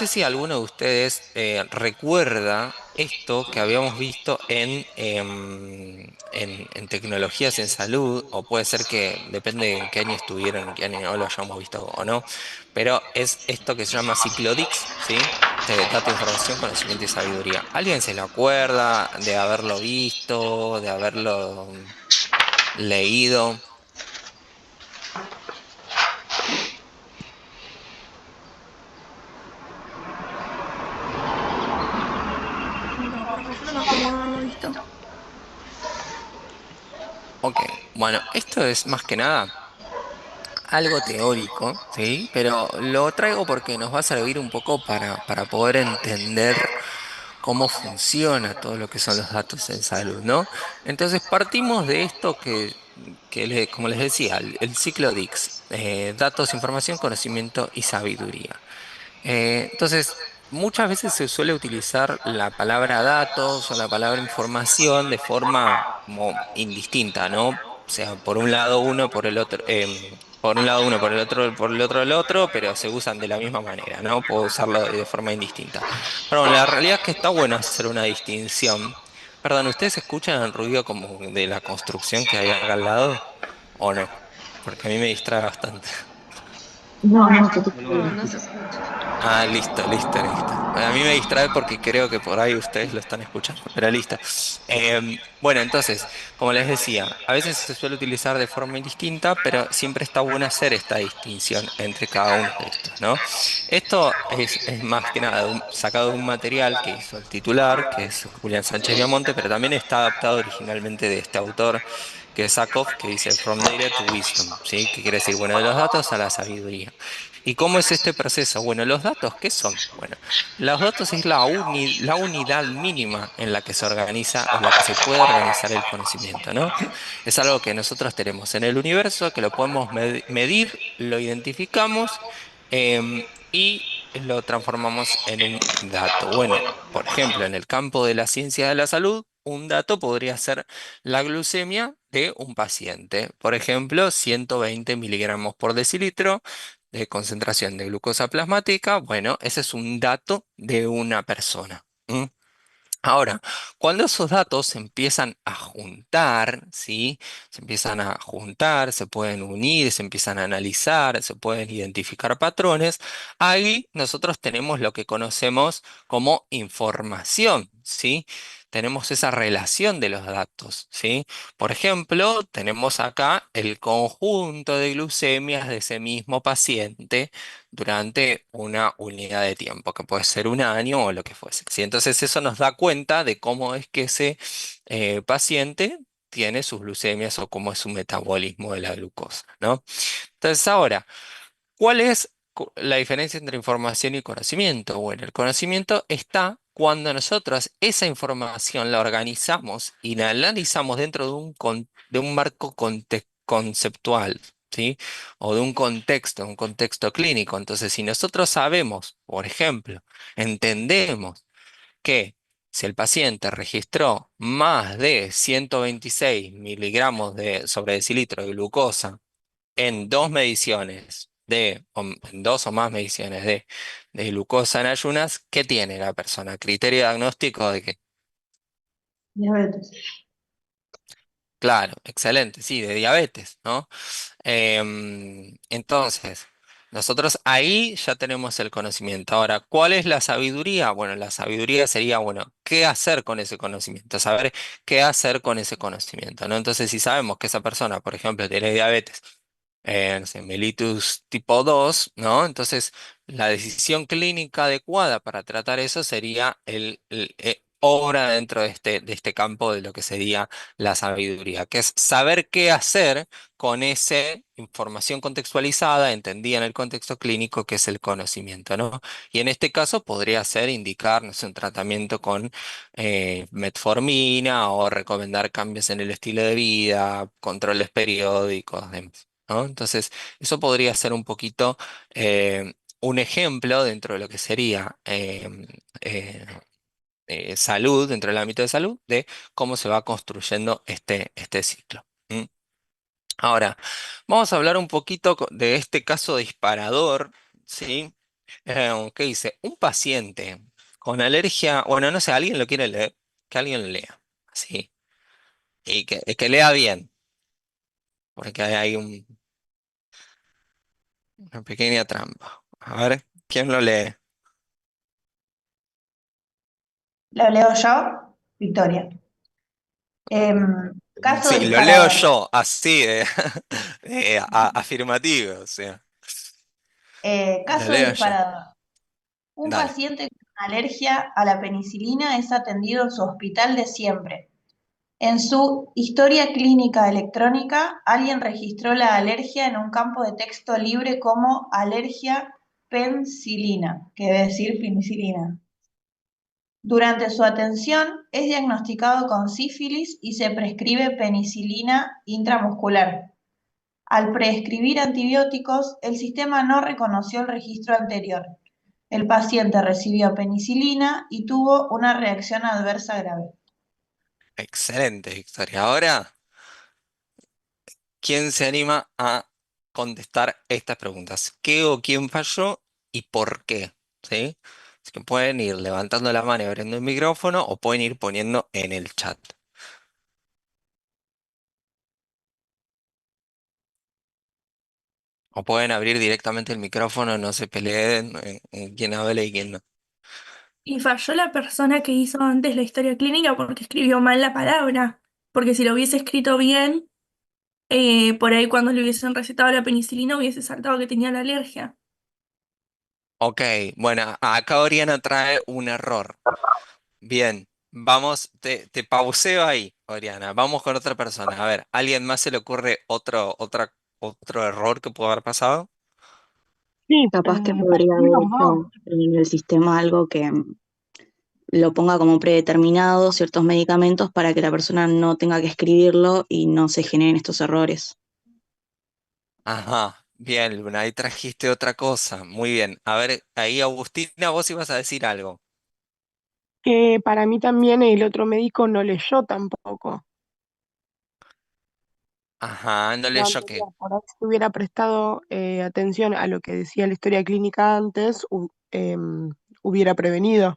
sé si alguno de ustedes recuerda esto que habíamos visto en tecnologías en salud, o puede ser que depende en qué año estuvieron, en qué año no lo hayamos visto o no, pero es esto que se llama Ciclodix, ¿sí? Dato, información, conocimiento y sabiduría. ¿Alguien se lo acuerda de haberlo visto, de haberlo leído? No, yo no me acuerdo de haberlo visto. Ok, bueno, esto es más que nada algo teórico, ¿sí? Pero lo traigo porque nos va a servir un poco para poder entender cómo funciona todo lo que son los datos en salud, ¿no? Entonces partimos de esto como les decía, el ciclo DICS, datos, información, conocimiento y sabiduría. Entonces, muchas veces se suele utilizar la palabra datos o la palabra información de forma como indistinta, ¿no? O sea, por un lado uno, por el otro, por un lado uno, por el otro el otro, pero se usan de la misma manera, ¿no? Puedo usarlo de forma indistinta. Pero bueno, la realidad es que está bueno hacer una distinción. Perdón, ¿ustedes escuchan el ruido como de la construcción que hay acá al lado o no? Porque a mí me distrae bastante. No, no, no, no se escucha. Ah, listo, listo, listo. Bueno, a mí me distrae porque creo que por ahí ustedes lo están escuchando, pero listo. Bueno, entonces, como les decía, a veces se suele utilizar de forma indistinta, pero siempre está bueno hacer esta distinción entre cada uno de estos, ¿no? Esto es más que nada sacado de un material que hizo el titular, que es Julián Sánchez Viamonte, pero también está adaptado originalmente de este autor, que es Sakov, que dice From Data to Wisdom, ¿sí? Que quiere decir, bueno, de los datos a la sabiduría. ¿Y cómo es este proceso? Bueno, los datos, ¿qué son? Bueno, los datos es la unidad mínima en la que se organiza o la que se puede organizar el conocimiento, ¿no? Es algo que nosotros tenemos en el universo, que lo podemos medir, lo identificamos y lo transformamos en un dato. Bueno, por ejemplo, en el campo de la ciencia de la salud, un dato podría ser la glucemia de un paciente. Por ejemplo, 120 miligramos por decilitro de concentración de glucosa plasmática, bueno, ese es un dato de una persona. ¿M? Ahora, cuando esos datos se empiezan a juntar, ¿sí? Se empiezan a juntar, se pueden unir, se empiezan a analizar, se pueden identificar patrones, ahí nosotros tenemos lo que conocemos como información, ¿sí? Tenemos esa relación de los datos, ¿sí? Por ejemplo, tenemos acá el conjunto de glucemias de ese mismo paciente durante una unidad de tiempo, que puede ser un año o lo que fuese. ¿Sí? Entonces eso nos da cuenta de cómo es que ese paciente tiene sus glucemias o cómo es su metabolismo de la glucosa, ¿no? Entonces ahora, ¿cuál es la diferencia entre información y conocimiento? Bueno, el conocimiento está cuando nosotros esa información la organizamos y la analizamos dentro de un marco conceptual, ¿sí? O de un contexto clínico. Entonces, si nosotros sabemos, por ejemplo, entendemos que si el paciente registró más de 126 miligramos sobre decilitro de glucosa en dos mediciones en dos o más mediciones de glucosa en ayunas, ¿qué tiene la persona? Criterio diagnóstico de que, Diabetes. claro, excelente, sí, de diabetes, ¿no? Entonces, nosotros ahí ya tenemos el conocimiento. Ahora, ¿cuál es la sabiduría? Bueno, la sabiduría sería, bueno, ¿qué hacer con ese conocimiento? Saber qué hacer con ese conocimiento, ¿no? Entonces, si sabemos que esa persona, por ejemplo, tiene diabetes, no sé, mellitus tipo 2, ¿no? Entonces, la decisión clínica adecuada para tratar eso sería obra dentro de este campo de lo que sería la sabiduría, que es saber qué hacer con esa información contextualizada, entendida en el contexto clínico, que es el conocimiento, ¿no? Y en este caso podría ser indicar, no sé, un tratamiento con metformina o recomendar cambios en el estilo de vida, controles periódicos, demás. ¿No? Entonces, eso podría ser un poquito un ejemplo dentro de lo que sería eh, salud, dentro del ámbito de salud, de cómo se va construyendo este ciclo. ¿M? Ahora, vamos a hablar un poquito de este caso disparador, ¿sí? ¿Qué dice? Un paciente con alergia, bueno, no sé, alguien lo quiere leer, que alguien lo lea, así, y que lea bien, porque hay una pequeña trampa. A ver, ¿quién lo lee? Lo leo yo, Victoria. Caso Sí, lo leo disparador. yo, así, afirmativo, o sea, lo Caso leo yo. disparador. Un Dale. paciente con alergia a la penicilina es atendido en su hospital de siempre. En su historia clínica electrónica, alguien registró la alergia en un campo de texto libre como alergia penicilina, que debe decir penicilina. Durante su atención es diagnosticado con sífilis y se prescribe penicilina intramuscular. Al prescribir antibióticos, el sistema no reconoció el registro anterior. El paciente recibió penicilina y tuvo una reacción adversa grave. Excelente, Victoria. Ahora, ¿quién se anima a contestar estas preguntas? ¿Qué o quién falló y por qué? ¿Sí? Así que pueden ir levantando la mano y abriendo el micrófono o pueden ir poniendo en el chat. O pueden abrir directamente el micrófono, no se peleen en quién habla y quién no. Y falló la persona que hizo antes la historia clínica porque escribió mal la palabra. Porque si lo hubiese escrito bien, por ahí cuando le hubiesen recetado la penicilina hubiese saltado que tenía la alergia. Ok, bueno, acá Oriana trae un error. Bien, vamos, te pauseo ahí, Oriana. Vamos con otra persona. A ver, ¿alguien más se le ocurre otro error que pudo haber pasado? Sí, capaz que podría Pasaron haber los dos. hecho en el sistema algo que lo ponga como predeterminado, ciertos medicamentos, para que la persona no tenga que escribirlo y no se generen estos errores. Ajá, bien, Luna, ahí trajiste otra cosa. Muy bien. A ver, ahí Agustina, vos ibas a decir algo. Que para mí también el otro médico no leyó tampoco Ajá, no lo leyó qué. anterior. Por ahí si hubiera prestado atención a lo que decía la historia clínica antes, hubiera prevenido.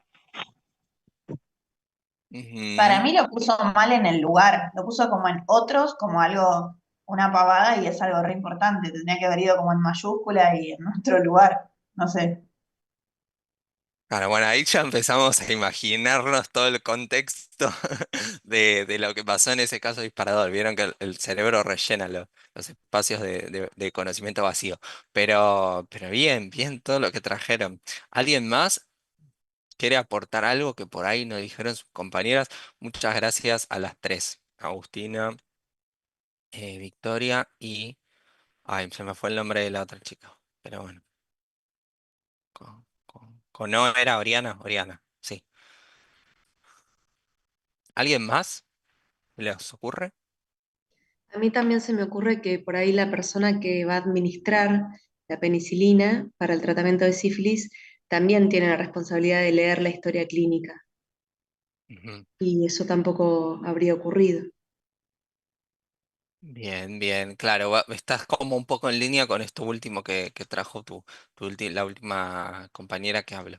Para Ujú. mí lo puso mal en el lugar, lo puso como en otros, como algo, una pavada y es algo re importante. Tendría que haber ido como en mayúscula y en nuestro lugar, no sé. Claro, bueno, ahí ya empezamos a imaginarnos todo el contexto de lo que pasó en ese caso disparador. Vieron que el cerebro rellena los espacios de conocimiento vacío. Pero bien, bien todo lo que trajeron. ¿Alguien más quiere aportar algo que por ahí nos dijeron sus compañeras? Muchas gracias a las tres. Agustina, Victoria y... Ay, se me fue el nombre de la otra chica. Pero bueno, no era Oriana, Oriana, sí. ¿Alguien más? ¿Les ocurre? A mí también se me ocurre que por ahí la persona que va a administrar la penicilina para el tratamiento de sífilis también tiene la responsabilidad de leer la historia clínica Ujú. y eso tampoco habría ocurrido. Bien, bien, claro, estás como un poco en línea con esto último que trajo la última compañera que habló.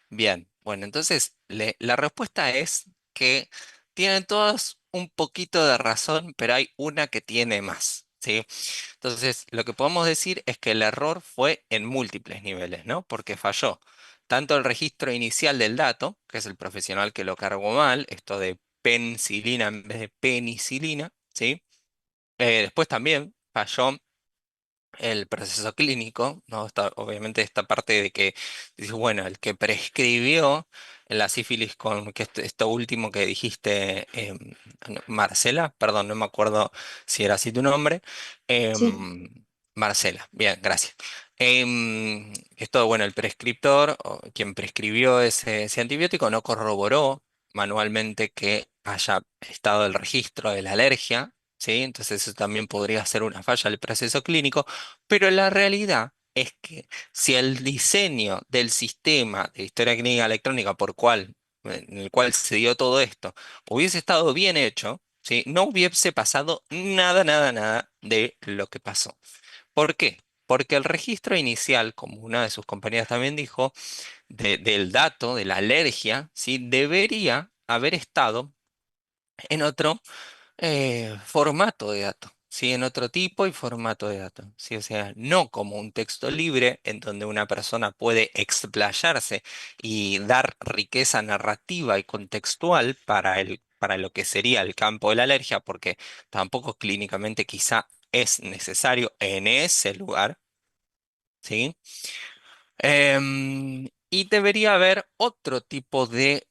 Bien, bueno, entonces la respuesta es que tienen todos un poquito de razón, pero hay una que tiene más, ¿sí? Entonces, lo que podemos decir es que el error fue en múltiples niveles, ¿no? Porque falló tanto el registro inicial del dato, que es el profesional que lo cargó mal, esto de penicilina en vez de penicilina, ¿sí? Después también falló el proceso clínico, ¿no? Obviamente esta parte de que, dices, bueno, el que prescribió la sífilis con que esto último que dijiste, no, Marcela, perdón, no me acuerdo si era así tu nombre, Sí. Marcela, bien, gracias. Esto, bueno, el prescriptor, o quien prescribió ese antibiótico, no corroboró manualmente que haya estado el registro de la alergia. ¿Sí? Entonces eso también podría ser una falla del proceso clínico, pero la realidad es que si el diseño del sistema de historia clínica electrónica en el cual se dio todo esto hubiese estado bien hecho, ¿sí? No hubiese pasado nada, nada, nada de lo que pasó. ¿Por qué? Porque el registro inicial, como una de sus compañeras también dijo, del dato, de la alergia, ¿sí? Debería haber estado en otro formato de dato, ¿sí? En otro tipo y formato de dato, ¿sí? O sea, no como un texto libre en donde una persona puede explayarse y dar riqueza narrativa y contextual para lo que sería el campo de la alergia, porque tampoco clínicamente quizá es necesario en ese lugar, ¿sí? Y debería haber otro tipo de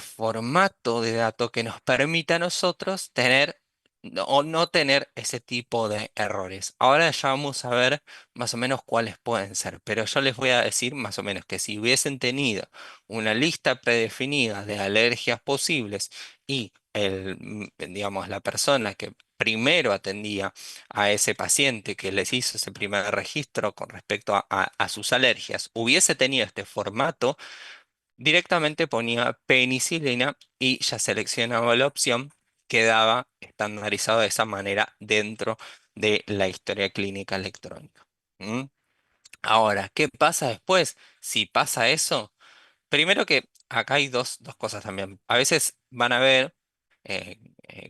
formato de dato que nos permita a nosotros tener o no tener ese tipo de errores. Ahora ya vamos a ver más o menos cuáles pueden ser, pero yo les voy a decir más o menos que si hubiesen tenido una lista predefinida de alergias posibles y digamos, la persona que primero atendía a ese paciente que les hizo ese primer registro con respecto a sus alergias, hubiese tenido este formato, directamente ponía penicilina y ya seleccionaba la opción, quedaba estandarizado de esa manera dentro de la historia clínica electrónica. ¿Mm? Ahora, ¿qué pasa después? Si pasa eso, primero que acá hay dos cosas también. A veces van a ver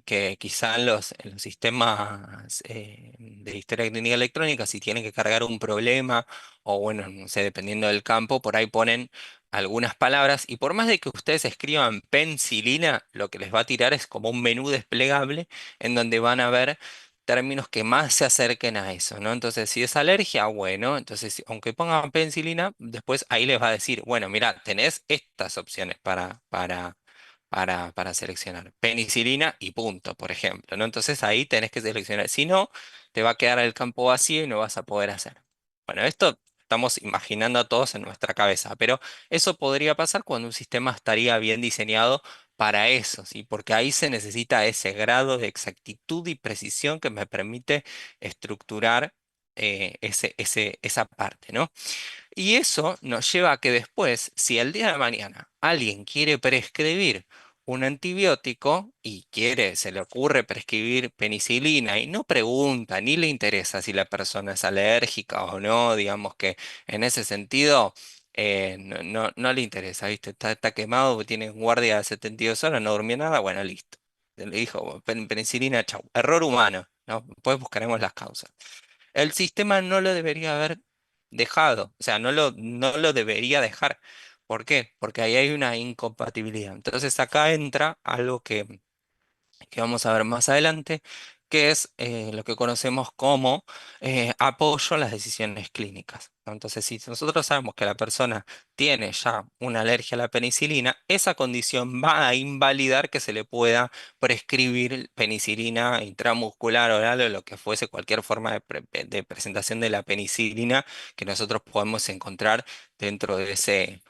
que quizá en los sistemas de historia clínica electrónica, si tienen que cargar un problema, o bueno, no sé, dependiendo del campo, por ahí ponen algunas palabras, y por más de que ustedes escriban penicilina, lo que les va a tirar es como un menú desplegable en donde van a ver términos que más se acerquen a eso, ¿no? Entonces, si es alergia, bueno, entonces, aunque pongan penicilina, después ahí les va a decir, bueno, mira, tenés estas opciones para seleccionar. Penicilina y punto, por ejemplo, ¿no? Entonces ahí tenés que seleccionar. Si no, te va a quedar el campo vacío y no vas a poder hacer. Bueno, esto estamos imaginando a todos en nuestra cabeza, pero eso podría pasar cuando un sistema estaría bien diseñado para eso, ¿sí? Porque ahí se necesita ese grado de exactitud y precisión que me permite estructurar esa parte, ¿no? Y eso nos lleva a que después, si el día de mañana alguien quiere prescribir un antibiótico y se le ocurre prescribir penicilina y no pregunta ni le interesa si la persona es alérgica o no, digamos que en ese sentido no le interesa, ¿viste? Está quemado, tiene guardia de 72 horas, no durmió nada, bueno, listo. Le dijo, penicilina, chau. Error humano, ¿no? Después buscaremos las causas. El sistema no lo debería haber dejado, o sea, no lo debería dejar. ¿Por qué? Porque ahí hay una incompatibilidad. Entonces acá entra algo que vamos a ver más adelante, que es lo que conocemos como apoyo a las decisiones clínicas, ¿no? Entonces, si nosotros sabemos que la persona tiene ya una alergia a la penicilina, esa condición va a invalidar que se le pueda prescribir penicilina intramuscular, oral o lo que fuese cualquier forma de presentación de la penicilina que nosotros podemos encontrar dentro de ese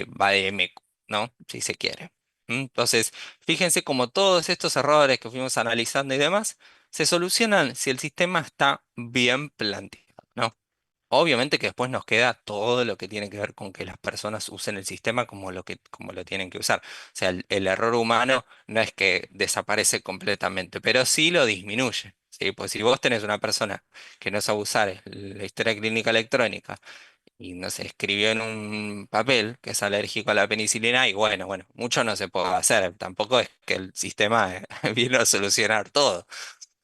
vademécum, ¿no? Si se quiere. Entonces, fíjense cómo todos estos errores que fuimos analizando y demás se solucionan si el sistema está bien planteado, ¿no? Obviamente que después nos queda todo lo que tiene que ver con que las personas usen el sistema como lo tienen que usar. O sea, el error humano no es que desaparece completamente, pero sí lo disminuye. ¿Sí? Pues si vos tenés una persona que no sabe usar la historia clínica electrónica y no se escribió en un papel que es alérgico a la penicilina, y bueno, mucho no se puede hacer. Tampoco es que el sistema vino a solucionar todo.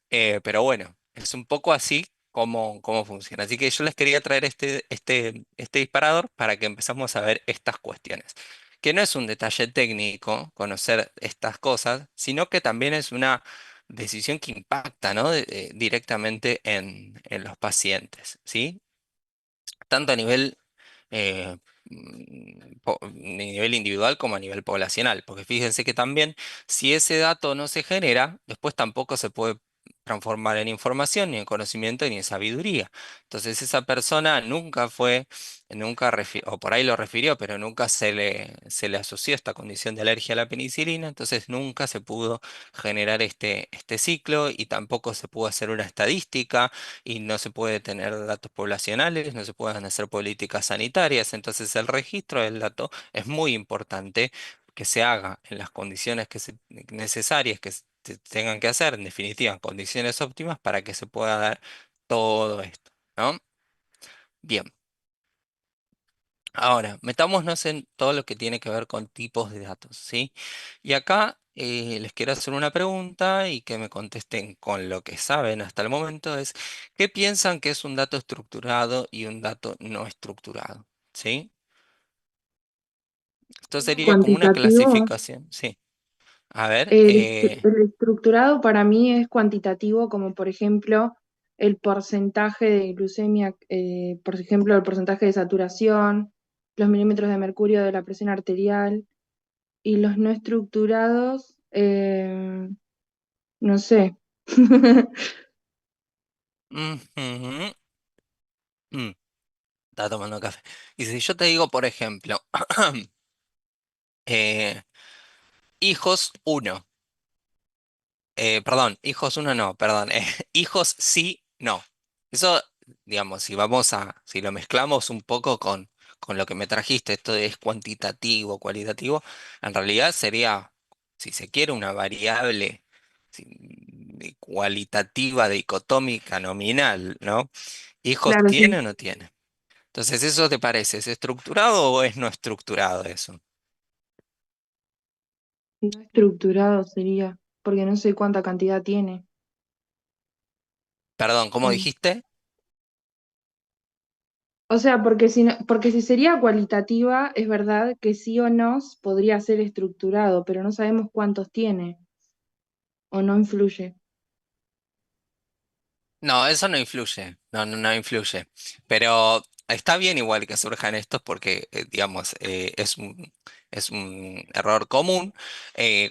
Pero bueno, es un poco así como funciona. Así que yo les quería traer este disparador para que empezamos a ver estas cuestiones. Que no es un detalle técnico conocer estas cosas, sino que también es una decisión que impacta, ¿no? Directamente en los pacientes, ¿sí? Tanto a nivel, nivel individual como a nivel poblacional, porque fíjense que también si ese dato no se genera, después tampoco se puede transformar en información, ni en conocimiento, ni en sabiduría. Entonces esa persona o por ahí lo refirió, pero nunca se le asoció esta condición de alergia a la penicilina, entonces nunca se pudo generar este ciclo y tampoco se pudo hacer una estadística y no se puede tener datos poblacionales, no se pueden hacer políticas sanitarias. Entonces el registro del dato es muy importante que se haga en las condiciones necesarias que se tengan que hacer, en definitiva, en condiciones óptimas para que se pueda dar todo esto, ¿no? Bien, ahora metámonos en todo lo que tiene que ver con tipos de datos, ¿sí? Y acá les quiero hacer una pregunta y que me contesten con lo que saben hasta el momento es, ¿qué piensan que es un dato estructurado y un dato no estructurado? ¿Sí? Esto sería como una Cuantitativo. clasificación, sí. A ver, El estructurado para mí es cuantitativo, como por ejemplo el porcentaje de glucemia, por ejemplo, el porcentaje de saturación, los milímetros de mercurio de la presión arterial, y los no estructurados, no sé. ujú, mm, está tomando café. Y si yo te digo, por ejemplo, eh, hijos uno. Perdón, hijos uno no, perdón. Hijos sí, no. Eso, digamos, si lo mezclamos un poco con lo que me trajiste, esto es cuantitativo, cualitativo, en realidad sería, si se quiere, una variable sí, cualitativa, dicotómica, nominal, ¿no? ¿Hijos Claro, tiene sí. o no tiene? Entonces, ¿eso te parece? ¿Es estructurado o es no estructurado eso? No estructurado sería, porque no sé cuánta cantidad tiene. Perdón, ¿cómo Mm. dijiste? O sea, porque si sería cualitativa, es verdad que sí o no podría ser estructurado, pero no sabemos cuántos tiene o no influye. No, eso no influye, no influye. Pero está bien igual que surjan estos porque, digamos, es un error común.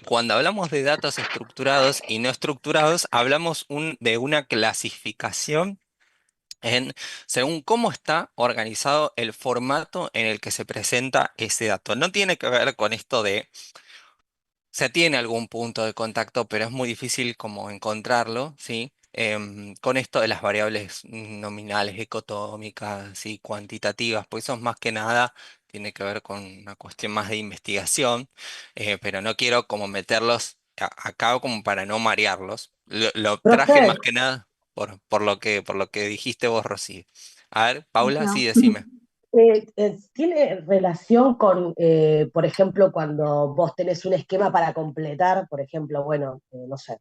Cuando hablamos de datos estructurados y no estructurados, hablamos de una clasificación en según cómo está organizado el formato en el que se presenta ese dato. No tiene que ver con esto de se tiene algún punto de contacto, pero es muy difícil como encontrarlo, ¿sí? Con esto de las variables nominales, ecotómicas y cuantitativas, pues eso es más que nada tiene que ver con una cuestión más de investigación, pero no quiero como meterlos acá como para no marearlos. Lo traje más Profe, que nada por lo que dijiste vos, Rosy. A ver, Paula, sí, Ajá. decime. ¿tiene relación con, por ejemplo, cuando vos tenés un esquema para completar, por ejemplo, bueno, no sé,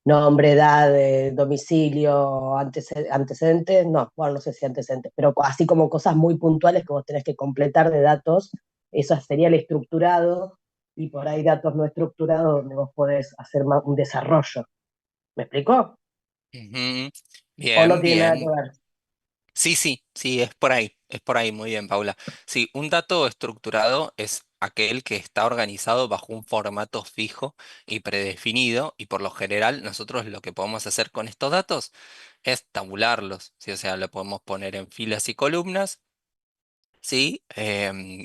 nombre, edad, domicilio, antecedentes, no, bueno, no sé si antecedentes, pero así como cosas muy puntuales que vos tenés que completar de datos, eso sería el estructurado, y por ahí datos no estructurados donde vos podés hacer un desarrollo. ¿Me explicó? Ujú. ¿O no Bien, tiene nada que bien. ver? Sí, sí, sí, es por ahí, muy bien, Paula. Sí, un dato estructurado es aquel que está organizado bajo un formato fijo y predefinido, y por lo general nosotros lo que podemos hacer con estos datos es tabularlos, ¿sí? O sea, lo podemos poner en filas y columnas. Sí,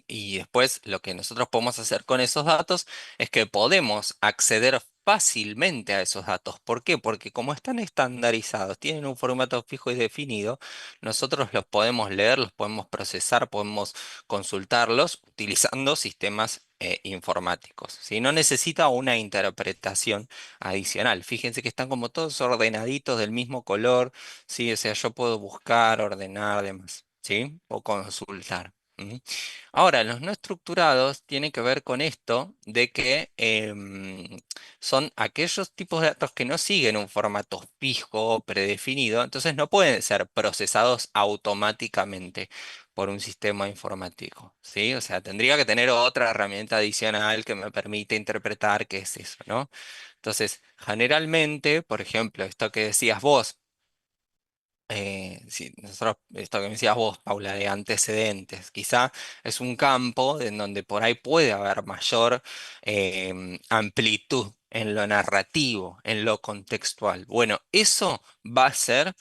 y después lo que nosotros podemos hacer con esos datos es que podemos acceder fácilmente a esos datos. ¿Por qué? Porque como están estandarizados, tienen un formato fijo y definido, nosotros los podemos leer, los podemos procesar, podemos consultarlos utilizando sistemas informáticos. Si no necesita una interpretación adicional. Fíjense que están como todos ordenaditos del mismo color, ¿sí? O sea, yo puedo buscar, ordenar, demás. ¿Sí? O consultar. ¿Mm? Ahora, los no estructurados tienen que ver con esto de que son aquellos tipos de datos que no siguen un formato fijo o predefinido, entonces no pueden ser procesados automáticamente por un sistema informático, ¿sí? O sea, tendría que tener otra herramienta adicional que me permite interpretar qué es eso, ¿no? Entonces, generalmente, por ejemplo, esto que decías vos, sí, nosotros, esto que me decías vos, Paula, de antecedentes, quizá es un campo en donde por ahí puede haber mayor amplitud en lo narrativo, en lo contextual. Bueno, eso va a ser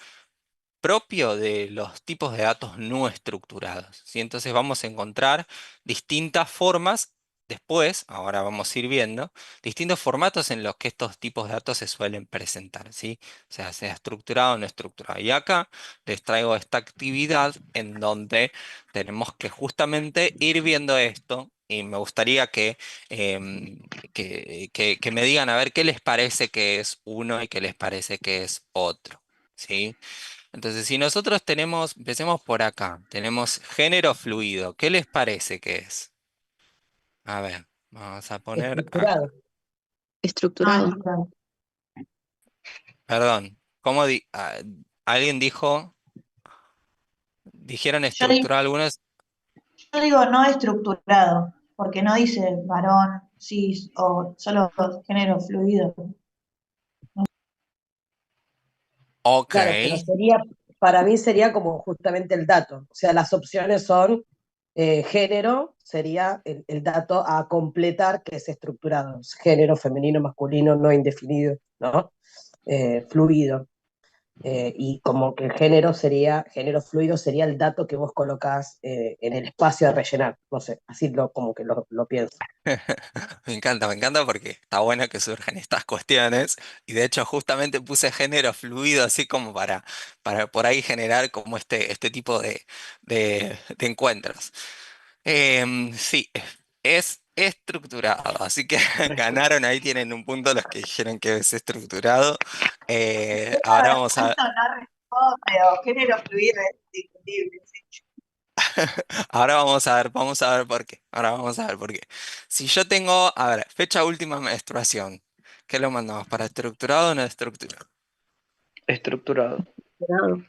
propio de los tipos de datos no estructurados, ¿sí? Entonces vamos a encontrar distintas formas, después, ahora vamos a ir viendo, distintos formatos en los que estos tipos de datos se suelen presentar, ¿sí? O sea estructurado o no estructurado. Y acá les traigo esta actividad en donde tenemos que justamente ir viendo esto. Y me gustaría que me digan a ver qué les parece que es uno y qué les parece que es otro. ¿Sí? Entonces, si nosotros tenemos, empecemos por acá, tenemos género fluido, ¿qué les parece que es? A ver, vamos a poner acá. Estructurado. Ah, Estructurado. estructurado. Perdón, ¿alguien dijeron Yo digo, estructural algunos? yo digo no estructurado, porque no dice varón, cis o solo género fluido. Ok, Claro, pero sería, para mí sería como justamente el dato. O sea, las opciones son género, sería el dato a completar que es estructurado. Género, femenino, masculino, no indefinido, ¿no? Fluido. Y como que el género sería, género fluido sería el dato que vos colocás en el espacio a rellenar. No sé, así como que lo pienso. me encanta porque está bueno que surjan estas cuestiones y de hecho justamente puse género fluido así como para por ahí generar como este tipo de encuentros. Sí, es estructurado, así que ganaron, ahí tienen un punto los que dijeron que es estructurado. Ahora vamos a, Tanto no responde, o género fluido es discutible. Sí. ahora vamos a ver por qué. Ahora vamos a ver por qué. Si yo tengo, a ver, fecha última menstruación, ¿qué lo mandamos? ¿Para estructurado o no estructurado? Estructurado. Estructurado.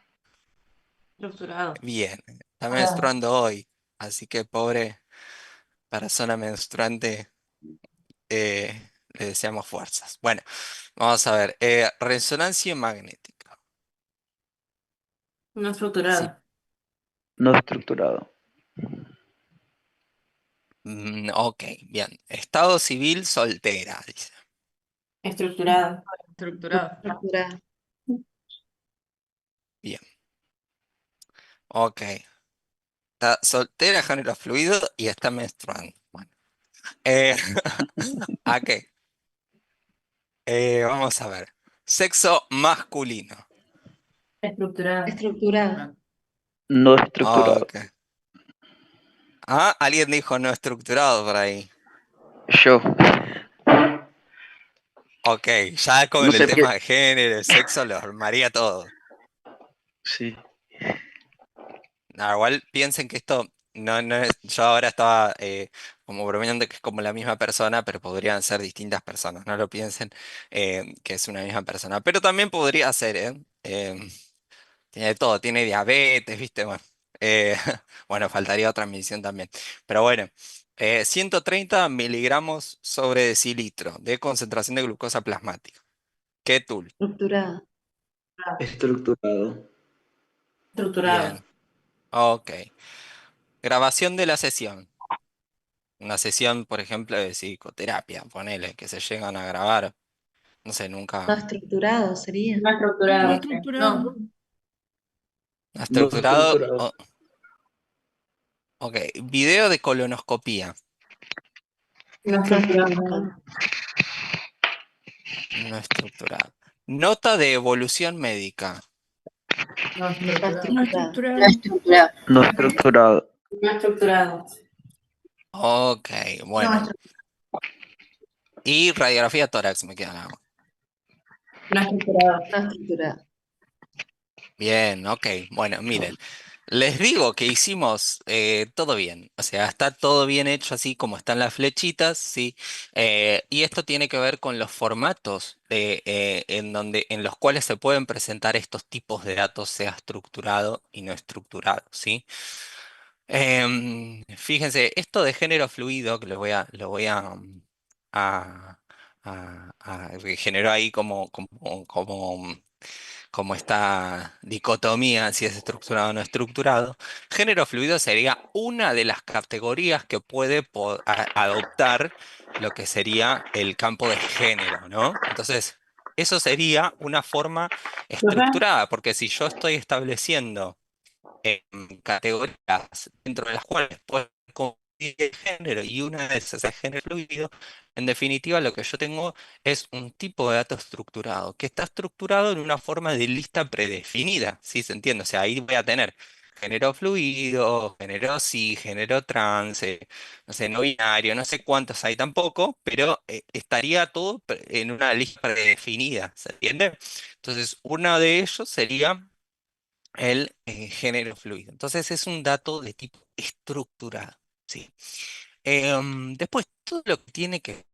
Estructurado. Bien, está Estructurado. menstruando hoy, así que pobre persona menstruante, le deseamos fuerzas. Bueno, vamos a ver, resonancia magnética. No Sí. estructurado. No estructurado. Ok, bien. Estado civil soltera, dice. Estructurado. Estructurado. Estructurado. Bien, ok. Está soltera, género fluido y está menstruando. Bueno, eh, ¿a qué? Vamos a ver. Sexo masculino. Estructurado. Estructurado. No. No estructurado. Ok. Ah, alguien dijo no estructurado por ahí. Yo. Ok, ya No con el sé qué. tema de género, de sexo, lo armaría todo. Sí. No, igual piensen que esto no es. Yo ahora estaba como bromeando que es como la misma persona, pero podrían ser distintas personas. No lo piensen que es una misma persona. Pero también podría ser, ¿eh? Tiene de todo, tiene diabetes, ¿viste? Bueno, eh, bueno, faltaría otra medición también. Pero bueno, 130 miligramos sobre decilitro de concentración de glucosa plasmática. ¿Qué tool? Estructurado. Estructurado. Estructurado. Bien, ok. Grabación de la sesión. Una sesión, por ejemplo, de psicoterapia, ponele, que se llegan a grabar. No sé, No nunca. estructurado sería. No No estructurado, sí. estructurado. No. No Estructurado. estructurado. Ok. Video de colonoscopía. No No estructurado. estructurado. No estructurado. Nota de evolución médica. No No estructurado. No estructurado. estructurado. No estructurado. No estructurado. Ok, No bueno. Y radiografía tórax me queda nada más. No estructurado. No estructurado. Bien, ok. Bueno, miren. Les digo que hicimos todo bien, o sea, está todo bien hecho así como están las flechitas, ¿sí? Y esto tiene que ver con los formatos en los cuales se pueden presentar estos tipos de datos, sea estructurado y no estructurado, ¿sí? Fíjense, esto de género fluido, que a, que generó ahí como esta dicotomía, si es estructurado o no estructurado, género fluido sería una de las categorías que puede adoptar lo que sería el campo de género, ¿no? Entonces, eso sería una forma ¿Profe? estructurada, porque si yo estoy estableciendo categorías dentro de las cuales puede convivir el género y una de esas es género fluido, en definitiva lo que yo tengo es un tipo de dato estructurado, que está estructurado en una forma de lista predefinida, ¿sí se entiende? O sea, ahí voy a tener género fluido, género sí, género trans, no sé, no binario, no sé cuántos hay tampoco, pero estaría todo en una lista predefinida, ¿se entiende? Entonces, uno de ellos sería el género fluido. Entonces es un dato de tipo estructurado, ¿sí? Después, todo lo que tiene que